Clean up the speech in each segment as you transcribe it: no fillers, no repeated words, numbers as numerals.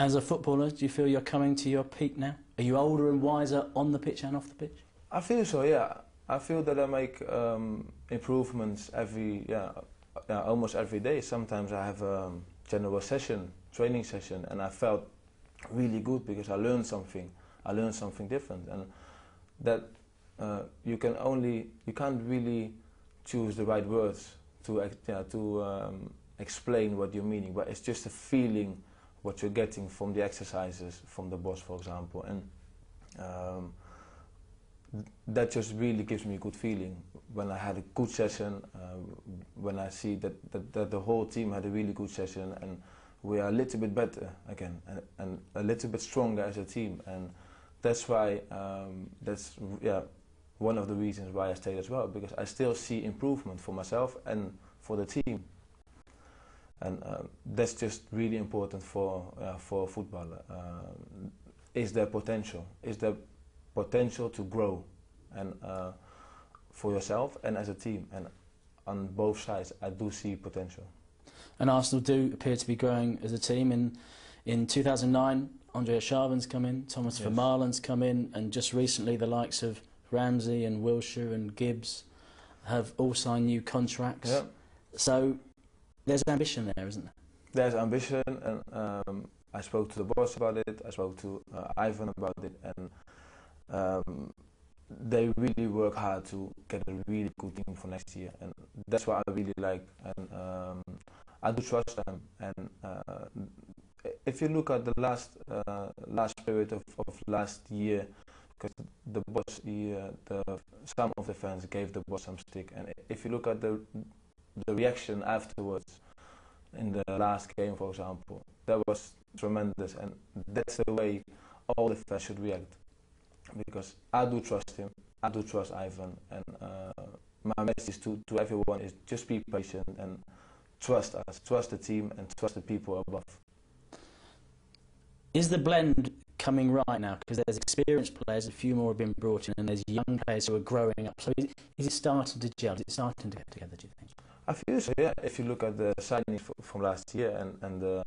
As a footballer, do you feel you're coming to your peak now? Are you older and wiser on the pitch and off the pitch? I feel so, yeah. I feel that I make improvements almost every day. Sometimes I have a general session, training session, and I felt really good because I learned something. I learned something different, and that you can't really choose the right words to explain what you're meaning, but it's just a feeling what you're getting from the exercises, from the boss, for example, and that just really gives me a good feeling when I had a good session, when I see that the whole team had a really good session and we are a little bit better again and a little bit stronger as a team, and that's why that's one of the reasons why I stayed as well, because I still see improvement for myself and for the team, and that's just really important for a footballer. Is there potential? Is there potential to grow, and for yourself and as a team, and on both sides I do see potential. And Arsenal do appear to be growing as a team. In 2009, Andreas Schaven's come in, Thomas Vermaalen's come in, and just recently the likes of Ramsey and Wilshere and Gibbs have all signed new contracts. Yeah. So there's ambition there, isn't there? There's ambition, and I spoke to the boss about it, I spoke to Ivan about it, and they really work hard to get a really good team for next year, and that's what I really like, and I do trust them. And if you look at the last period of last year, because the boss, some of the fans gave the boss some stick, and if you look at the reaction afterwards in the last game, for example, that was tremendous, and that's the way all the fans should react, because I do trust him, I do trust Ivan, and my message to everyone is just be patient and trust us, trust the team and trust the people above. Is the blend coming right now? Because there's experienced players, a few more have been brought in, and there's young players who are growing up. So is it starting to gel? Is it starting to get together, do you think? I feel so, yeah. If you look at the signings from last year and the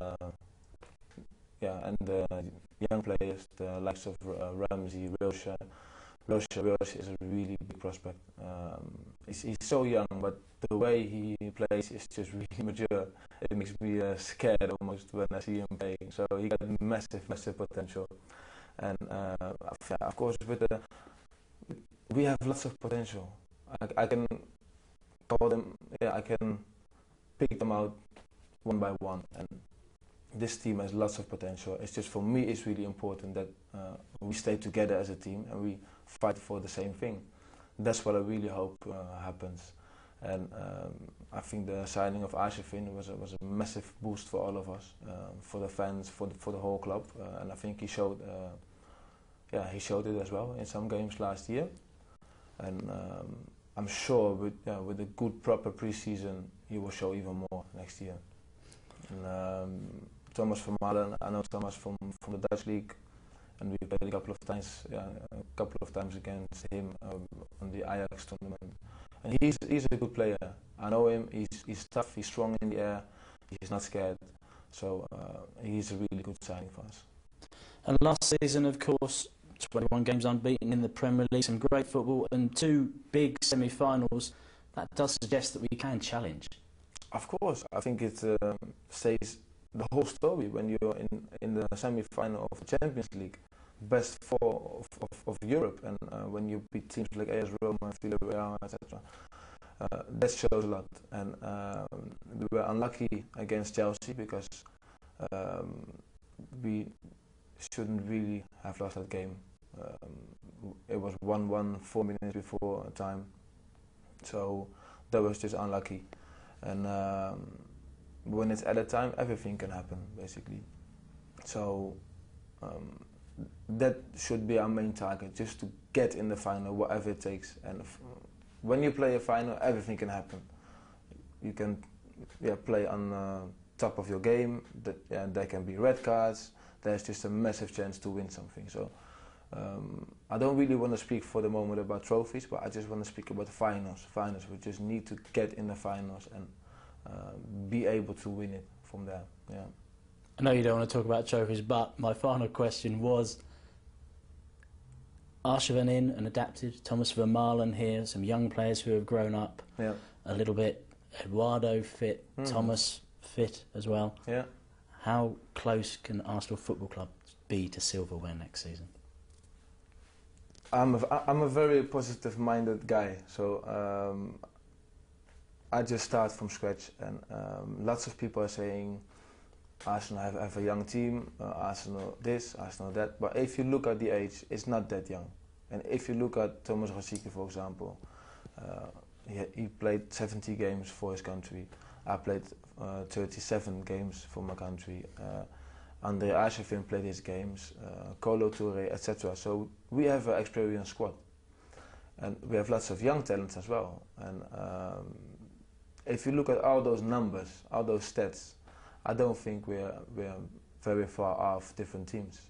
young players, the likes of Ramsey, Wilshere is a really big prospect. He's so young, but the way he plays is just really mature. It makes me scared almost when I see him playing. So he got massive potential, and of course we have lots of potential. I can call them, I can pick them out one by one, and this team has lots of potential. It's just, for me, it's really important that we stay together as a team and we fight for the same thing. That's what I really hope happens. And I think the signing of Arshavin was a massive boost for all of us, for the fans, for the whole club, and I think he showed it as well in some games last year. And I'm sure with a good proper pre-season he will show even more next year. And Thomas Vermaelen, I know Thomas from the Dutch league, and we played a couple of times against him on the Ajax tournament. And he's a good player. I know him. He's tough. He's strong in the air. He's not scared. So he's a really good signing for us. And last season, of course, 21 games unbeaten in the Premier League, some great football, and 2 big semi-finals. That does suggest that we can challenge. Of course, I think it says the whole story when you're in the semi-final of the Champions League, best 4 of Europe, and when you beat teams like AS Roma, Villarreal, etc. That shows a lot, and we were unlucky against Chelsea because we shouldn't really have lost that game. It was 1-1 4 minutes before time, so that was just unlucky. And when it's added time, everything can happen, basically. So that should be our main target, just to get in the final, whatever it takes. And when you play a final, everything can happen. You can play on top of your game. There can be red cards. There's just a massive chance to win something. So I don't really want to speak for the moment about trophies, but I just want to speak about finals. Finals, we just need to get in the finals and be able to win it from there. Yeah. I know you don't want to talk about trophies, but my final question was, Arshavin in and adapted, Thomas Vermaelen here, some young players who have grown up a little bit, Eduardo fit, Thomas fit as well. Yeah. How close can Arsenal Football Club be to silverware next season? I'm a very positive-minded guy, so I just start from scratch, and lots of people are saying Arsenal have a young team, Arsenal this, Arsenal that, but if you look at the age, it's not that young. And if you look at Thomas Rosicky, for example, he played 70 games for his country. I played 37 games for my country. Andre Arshavin played his games, Kolo Touré, etc. So we have an experienced squad, and we have lots of young talents as well. And if you look at all those numbers, all those stats, I don't think we're very far off different teams.